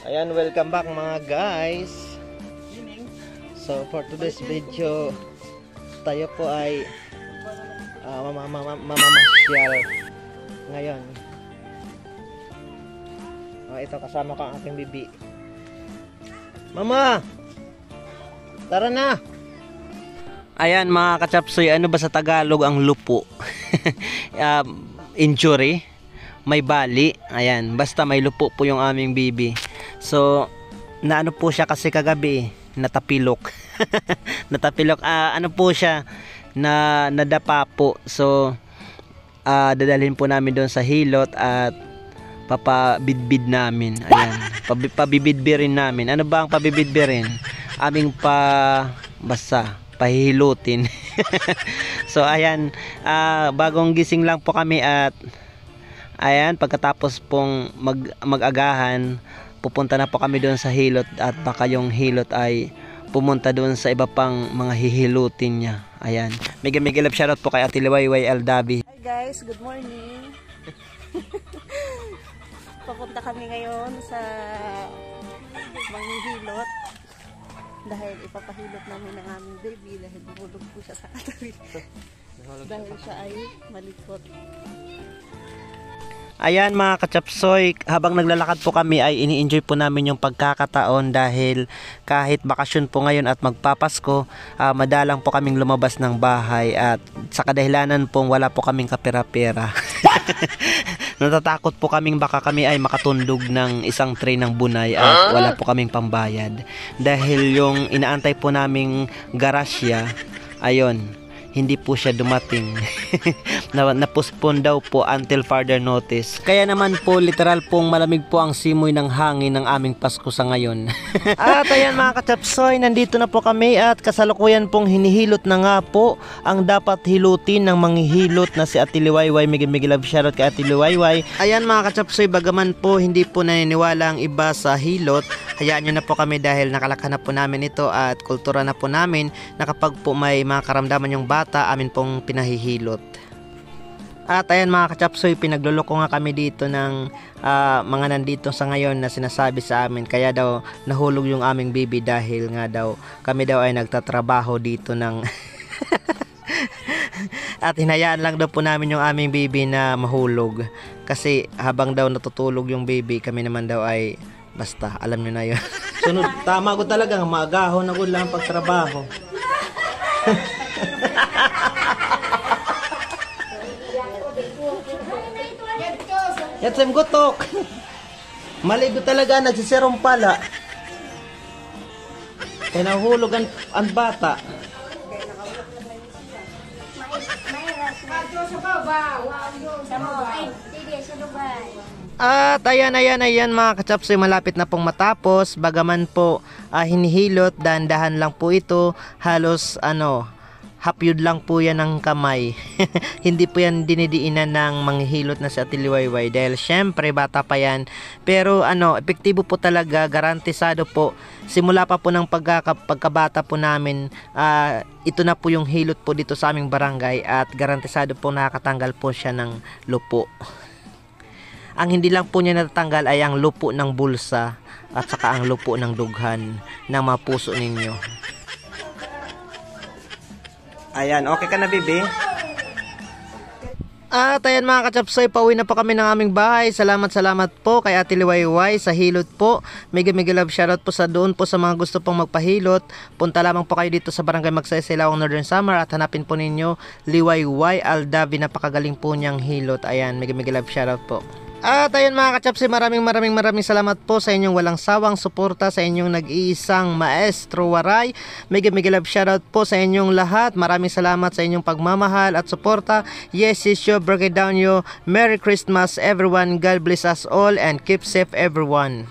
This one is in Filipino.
Ayan, welcome back mga guys. So for today's video, tayo po ay mamamasyal ngayon. Ito kasama ko ang aking bibi. Mama! Tara na! Ayan mga kachapsoy, ano ba sa Tagalog ang lupo? Injury, may bali. Ayan, basta may lupo po yung aming bibi. So, naano po siya kasi kagabi, natapilok. Natapilok, ano po siya, nadapa po. So, dadalhin po namin doon sa hilot at papabidbid namin. Ayan, pabibidbirin namin. Ano ba ang pabibidbirin? Aming basta pahihilutin. So, ayan, bagong gising lang po kami at ayan, pagkatapos pong mag-agahan, pupunta na po kami doon sa hilot at baka yung hilot ay pumunta doon sa iba pang mga hihilutin niya. Ayan. Mega love shoutout po kay Ate Liwayway Aldabi. Hi guys, good morning. Papunta kami ngayon sa manghihilot dahil ipapahilot namin ang aming baby dahil bumulog po siya sa katabi. Dahil siya ay malikot. Ayan mga kachapsoy, habang naglalakad po kami ay ini-enjoy po namin yung pagkakataon dahil kahit bakasyon po ngayon at magpapasko, madalang po kaming lumabas ng bahay at sa kadahilanan pong wala po kaming kapera-pera. Natatakot po kaming baka kami ay makatundog ng isang tray ng bunay at wala po kaming pambayad. Dahil yung inaantay po naming garasya, ayon, hindi po siya dumating. Napospone daw po until further notice. Kaya naman po literal pong malamig po ang simoy ng hangin ng aming Pasko sa ngayon. At ayan mga kachapsoy, nandito na po kami at kasalukuyan pong hinihilot na nga po ang dapat hilutin ng manghihilot na si Ate Liwayway. Migi love shoutout kay Ate Liwayway. Ayan mga kachapsoy, bagaman po hindi po naniniwala ang iba sa hilot, hayaan nyo na po kami dahil nakalakhan na po namin ito at kultura na po namin na kapag po may mga karamdaman yung bata, amin pong pinahihilot. At ayan mga kachapsoy, pinagluloko nga kami dito ng mga nandito sa ngayon na sinasabi sa amin, kaya daw nahulog yung aming baby dahil nga daw kami daw ay nagtatrabaho dito ng at hinayaan lang daw po namin yung aming baby na mahulog kasi habang daw natutulog yung baby, kami naman daw ay basta, alam nyo na yun. Sunod, tama ko talaga, maagahon ako lang pagtrabaho. Yatsem gutok. Maligo talaga, nagsisirong pala. Kaya nahulog ang bata. At ayan mga kachapsoy, malapit na pong matapos. Bagaman po hinihilot, dahan-dahan lang po ito. Halos hapyod lang po yan ng kamay. Hindi po yan dinidiinan ng manghihilot na si Ate Liwayway dahil syempre bata pa yan. Pero epektibo po talaga, garantisado po. Simula pa po ng pagkabata po namin, ito na po yung hilot po dito sa aming barangay at garantisado po nakakatanggal po siya ng lupo. Ang hindi lang po niya natatanggal ay ang lupo ng bulsa at saka ang lupo ng dughan ng mga puso ninyo. Ayan, okay ka na, bibi? At ayan mga kachapsoy, pauwi na po kami ng aming bahay. Salamat po kay Ate Liwayway sa hilot po. Mega love shoutout po sa doon po sa mga gusto pong magpahilot. Punta lamang po kayo dito sa Barangay Magsaysay-Lawang Northern Samar at hanapin po ninyo Liwayway Aldabi. Napakagaling po niyang hilot. Ayan, mega love shoutout po. At ayun mga kachapsi, maraming salamat po sa inyong walang sawang suporta, sa inyong nag-iisang Maestro Waray. Mega love shoutout po sa inyong lahat. Maraming salamat sa inyong pagmamahal at suporta. Yes, is your break it down you. Merry Christmas everyone. God bless us all and keep safe everyone.